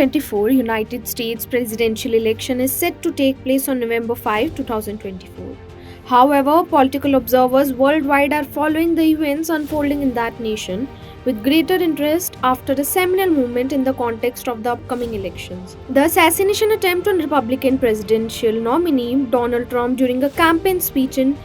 2024 United States presidential election is set to take place on November 5, 2024. However, political observers worldwide are following the events unfolding in that nation with greater interest after a seminal moment in the context of the upcoming elections. The assassination attempt on Republican presidential nominee Donald Trump during a campaign speech in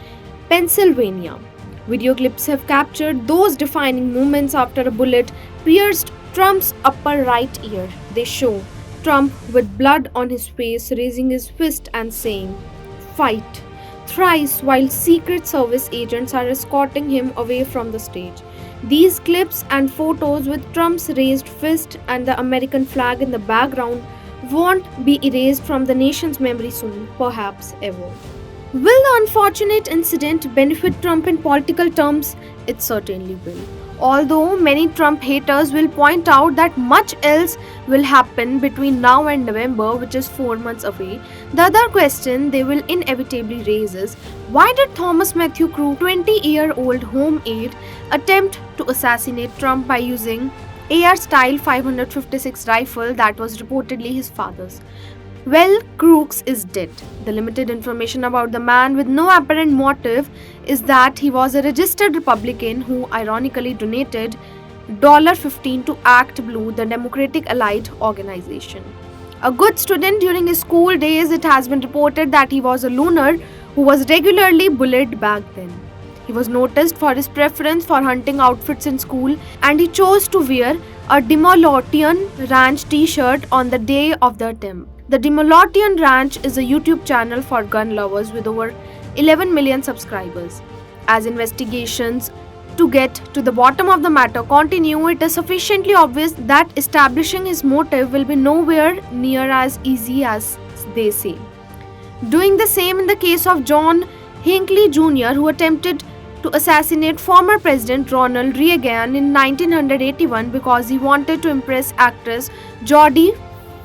Pennsylvania. Video clips have captured those defining moments after a bullet pierced Trump's upper right ear. They show Trump with blood on his face raising his fist and saying, "Fight," thrice while Secret Service agents are escorting him away from the stage. These clips and photos with Trump's raised fist and the American flag in the background won't be erased from the nation's memory soon, perhaps ever. Will the unfortunate incident benefit Trump in political terms? It certainly will. Although many Trump haters will point out that much else will happen between now and November, which is 4 months away, the other question they will inevitably raise is, why did Thomas Matthew Crew, 20-year-old home aide, attempt to assassinate Trump by using AR-style 556 rifle that was reportedly his father's? Well, Crooks is dead. The limited information about the man with no apparent motive is that he was a registered Republican who ironically donated $15 to Act Blue, the Democratic Allied organization. A good student during his school days, it has been reported that he was a loner who was regularly bullied back then. He was noticed for his preference for hunting outfits in school, and he chose to wear a Demolition Ranch t-shirt on the day of the attempt. The Demolition Ranch is a YouTube channel for gun lovers with over 11 million subscribers. As investigations to get to the bottom of the matter continue, it is sufficiently obvious that establishing his motive will be nowhere near as easy as they say. Doing the same in the case of John Hinckley Jr., who attempted to assassinate former President Ronald Reagan in 1981 because he wanted to impress actress Jodie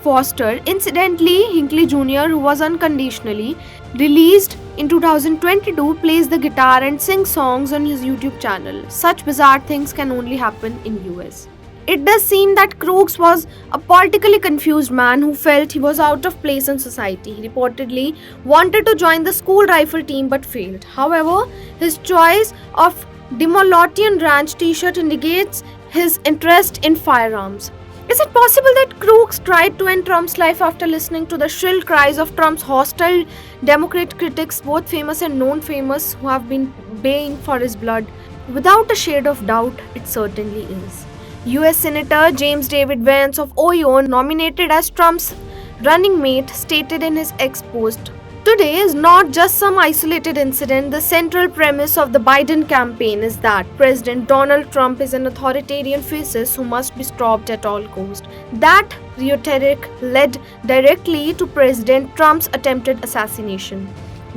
Foster. Incidentally, Hinckley Jr., who was unconditionally released in 2022, plays the guitar and sings songs on his YouTube channel. Such bizarre things can only happen in US. It does seem that Crooks was a politically confused man who felt he was out of place in society. He reportedly wanted to join the school rifle team but failed. However, his choice of Demolition Ranch t-shirt indicates his interest in firearms. Is it possible that Crooks tried to end Trump's life after listening to the shrill cries of Trump's hostile Democrat critics, both famous and non-famous, who have been baying for his blood? Without a shade of doubt, it certainly is. US Senator James David Vance of Ohio, nominated as Trump's running mate, stated in his X post, "Today is not just some isolated incident. The central premise of the Biden campaign is that President Donald Trump is an authoritarian fascist who must be stopped at all costs." That rhetoric led directly to President Trump's attempted assassination.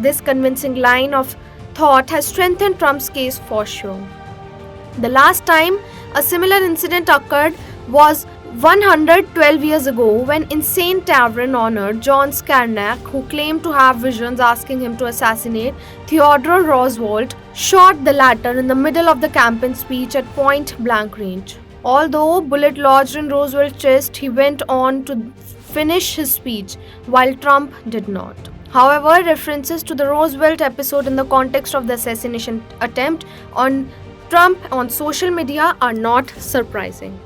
This convincing line of thought has strengthened Trump's case for sure. The last time a similar incident occurred was 112 years ago when insane tavern owner John Skarnak, who claimed to have visions asking him to assassinate Theodore Roosevelt, shot the latter in the middle of the campaign speech at point blank range. Although bullet lodged in Roosevelt's chest, he went on to finish his speech, while Trump did not. However, references to the Roosevelt episode in the context of the assassination attempt on Trump on social media are not surprising.